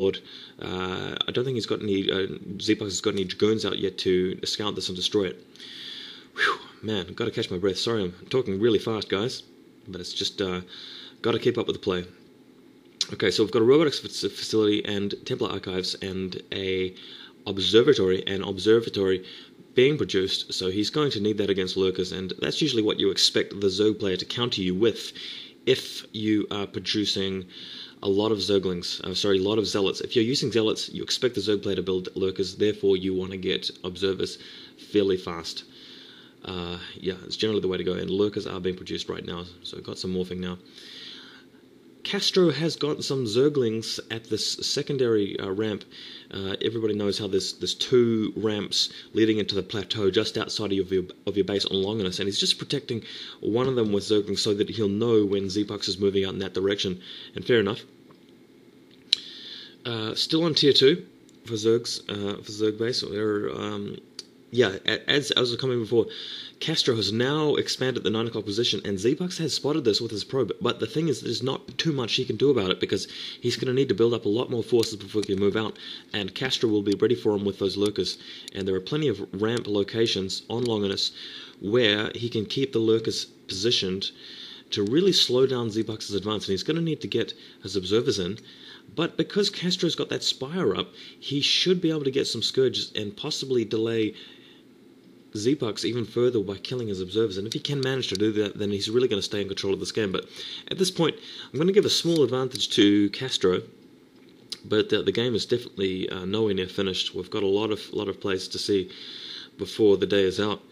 I don't think he's got any, ZpuX has got any Dragoons out yet to scout this and destroy it. Whew, man, I've got to catch my breath. Sorry, I'm talking really fast, guys, but it's just got to keep up with the play. Okay, so we've got a robotics facility and Templar archives and a observatory being produced, so he's going to need that against lurkers, and that's usually what you expect the Zerg player to counter you with if you are producing a lot of Zerglings, a lot of Zealots. If you're using Zealots, you expect the Zerg player to build lurkers, therefore you want to get observers fairly fast. Yeah, it's generally the way to go, and lurkers are being produced right now, so we've got some morphing now. CaStrO has got some Zerglings at this secondary ramp. Everybody knows how there's two ramps leading into the plateau just outside of your base on Longinus, and he's just protecting one of them with Zerglings so that he'll know when ZpuX is moving out in that direction. And fair enough. Still on tier 2 for Zergs, for Zerg base. Yeah, as I was commenting before, CaStrO has now expanded the 9 o'clock position, and ZpuX has spotted this with his probe, but the thing is, there's not too much he can do about it, because he's going to need to build up a lot more forces before he can move out, and CaStrO will be ready for him with those lurkers, and there are plenty of ramp locations on Longinus where he can keep the lurkers positioned to really slow down ZpuX's advance, and he's going to need to get his observers in. But because CaStrO's got that spire up, he should be able to get some Scourges and possibly delay ZpuX even further by killing his observers, and if he can manage to do that, then he's really going to stay in control of this game. But at this point, I'm going to give a small advantage to CaStrO, but the game is definitely nowhere near finished. We've got a lot of plays to see before the day is out.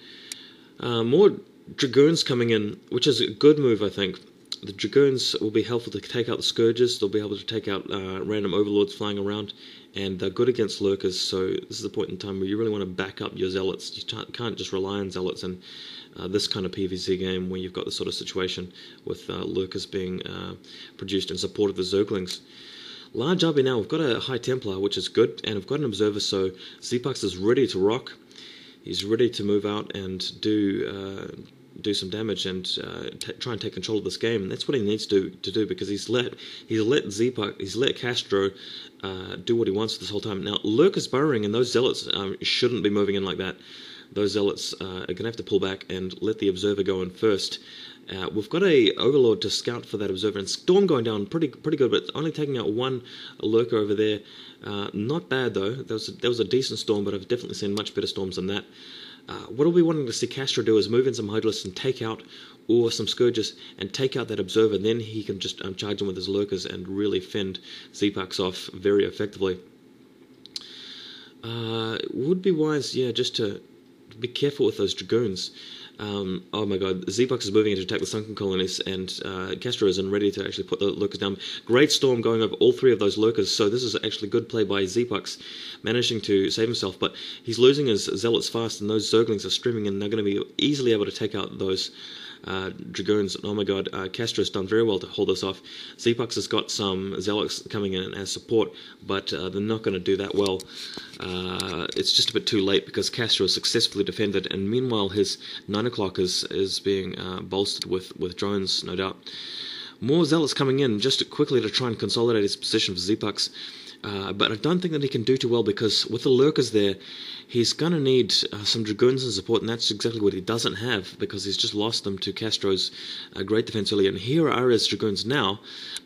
More Dragoons coming in, which is a good move, I think. The Dragoons will be helpful to take out the Scourges. They'll be able to take out random Overlords flying around, and they're good against lurkers, so this is the point in time where you really want to back up your Zealots. You can't just rely on Zealots in this kind of PvZ game where you've got this sort of situation with lurkers being produced in support of the Zerglings. Large army now, we've got a High Templar, which is good, and we've got an Observer, so ZpuX is ready to rock. He's ready to move out and do some damage and try and take control of this game, and that's what he needs to do, because he's let CaStrO do what he wants this whole time. Now, lurkers burrowing, and those Zealots shouldn't be moving in like that. Those Zealots are going to have to pull back and let the Observer go in first. We've got a Overlord to scout for that Observer, and Storm going down pretty good, but only taking out one lurker over there. Not bad though. That was a decent Storm, but I've definitely seen much better Storms than that. What are we wanting to see CaStrO do is move in some Hydralisks and take out, or some Scourges, and take out that Observer. Then he can just charge him with his lurkers and really fend ZpuX off very effectively. Would be wise, yeah, just to be careful with those Dragoons. Oh my god, ZpuX is moving in to attack the sunken colonies, and CaStrO is ready to actually put the lurkers down. Great Storm going over all three of those lurkers, so this is actually good play by ZpuX, managing to save himself, but he's losing his Zealots fast, and those Zerglings are streaming in, and they're going to be easily able to take out those Dragoons. Oh my god, CaStro's done very well to hold this off. ZpuX has got some Zealots coming in as support, but they're not going to do that well. It's just a bit too late because CaStrO is successfully defended, and meanwhile his 9 o'clock is being bolstered with drones, no doubt. More Zealots coming in just quickly to try and consolidate his position for ZpuX. But I don't think that he can do too well, because with the lurkers there, he's going to need some Dragoons in support, and that's exactly what he doesn't have, because he's just lost them to CaStro's great defense earlier. And here are his Dragoons now,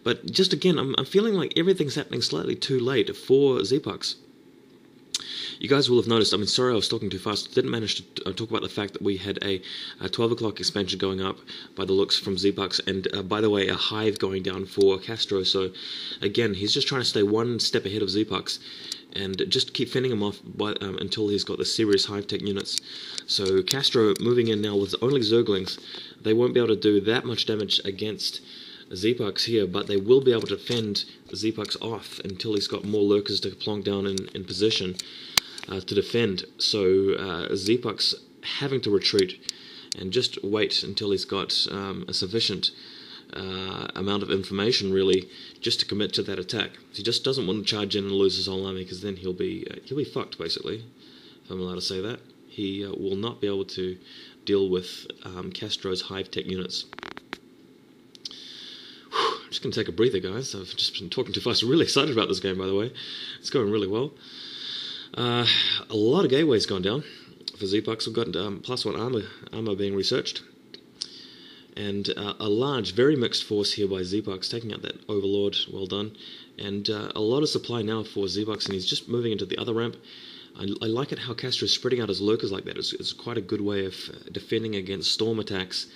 but just again, I'm feeling like everything's happening slightly too late for ZpuX. You guys will have noticed, sorry I was talking too fast, didn't manage to talk about the fact that we had a 12 o'clock expansion going up by the looks from ZpuX, and by the way, a hive going down for CaStrO, so again, he's just trying to stay one step ahead of ZpuX, and just keep fending him off until he's got the serious hive tech units. So CaStrO moving in now with only Zerglings. They won't be able to do that much damage against ZpuX here, but they will be able to fend ZpuX off until he's got more lurkers to plonk down in position to defend. So ZpuX having to retreat and just wait until he's got a sufficient amount of information, really, just to commit to that attack. He just doesn't want to charge in and lose his whole army, because then he'll be fucked, basically, if I'm allowed to say that. He will not be able to deal with CaStro's hive tech units. just going to take a breather, guys. I've just been talking too fast. I'm really excited about this game, by the way. It's going really well. A lot of gateways gone down for ZpuX. We've got +1 armor being researched. And a large, very mixed force here by ZpuX, taking out that Overlord. Well done. And a lot of supply now for ZpuX, and he's just moving into the other ramp. I like it how Castro is spreading out his lurkers like that. It's quite a good way of defending against storm attacks.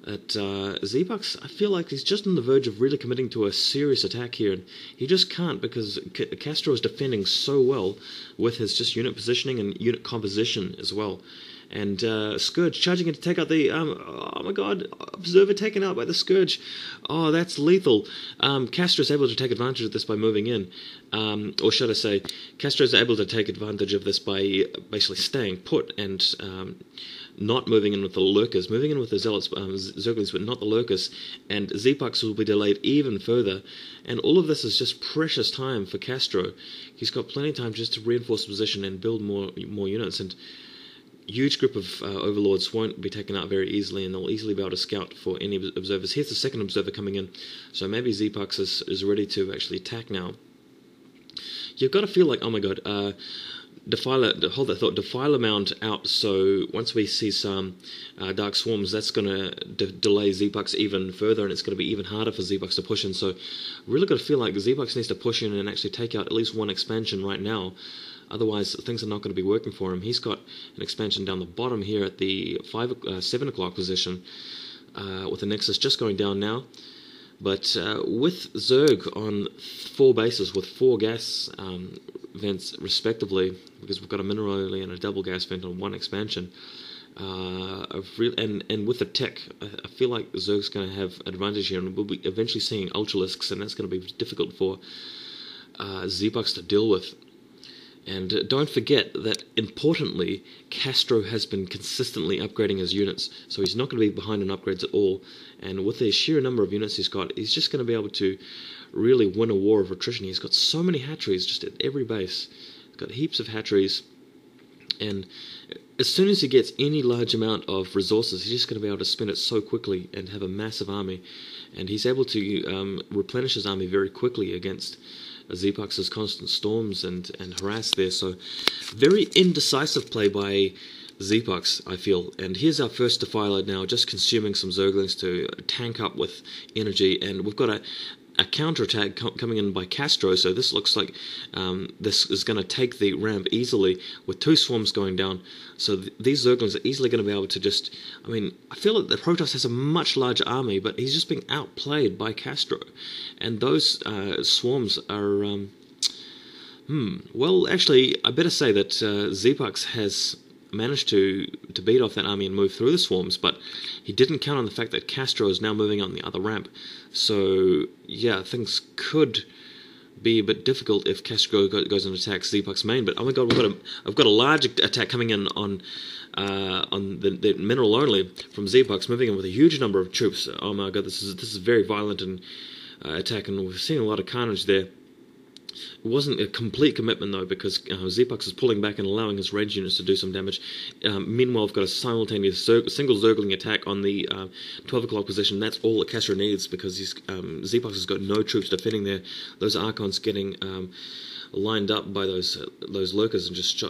At ZpuX, I feel like he's just on the verge of really committing to a serious attack here, and he just can't because Castro is defending so well with his just unit positioning and unit composition as well. And Scourge charging in to take out the, oh my god, Observer taken out by the Scourge. Oh, that's lethal. Castro's able to take advantage of this by moving in. Or should I say, Castro's able to take advantage of this by basically staying put and not moving in with the lurkers, moving in with the zealots, Zerglings, but not the lurkers. And ZpuX will be delayed even further. And all of this is just precious time for Castro. He's got plenty of time just to reinforce position and build more units. And huge group of overlords won't be taken out very easily, and they'll easily be able to scout for any observers. Here's the second observer coming in, so maybe ZpuX is ready to actually attack now. You've got to feel like, oh my god, Defiler, hold that thought, Defiler Mound out, so once we see some Dark Swarms, that's going to delay ZpuX even further, and it's going to be even harder for ZpuX to push in, so really got to feel like ZpuX needs to push in and actually take out at least one expansion right now. Otherwise, things are not going to be working for him. He's got an expansion down the bottom here at the 7 o'clock position, with the Nexus just going down now. But with Zerg on 4 bases with 4 gas vents respectively, because we've got a mineral only and a double gas vent on 1 expansion, and with the tech, I feel like Zerg's going to have advantage here, and we'll be eventually seeing Ultralisks, and that's going to be difficult for ZpuX to deal with. And don't forget that, importantly, Castro has been consistently upgrading his units, so he's not going to be behind on upgrades at all. And with the sheer number of units he's got, he's just going to be able to really win a war of attrition. He's got so many hatcheries just at every base. He's got heaps of hatcheries, and as soon as he gets any large amount of resources, he's just going to be able to spend it so quickly and have a massive army. And he's able to replenish his army very quickly against ZpuX's constant storms and harass there. So very indecisive play by ZpuX, I feel. And here's our first Defiler now, just consuming some Zerglings to tank up with energy, and we've got a counterattack coming in by Castro, so this looks like this is going to take the ramp easily with 2 swarms going down. So these Zerglings are easily going to be able to just, I mean, I feel that the Protoss has a much larger army, but he's just being outplayed by Castro. And those swarms are, well, actually, I better say that ZpuX has managed to beat off that army and move through the swarms, but he didn't count on the fact that Castro is now moving on the other ramp. So yeah, things could be a bit difficult if Castro goes and attacks ZpuX main. But oh my god, I've got a large attack coming in on the mineral only from ZpuX, moving in with a huge number of troops. Oh my god, this is very violent and attack, and we're seeing a lot of carnage there. It wasn't a complete commitment though, because ZpuX is pulling back and allowing his range units to do some damage. Meanwhile, we've got a simultaneous single Zergling attack on the 12 o'clock position. That's all that Castro needs, because ZpuX has got no troops defending there. Those Archons getting lined up by those lurkers and just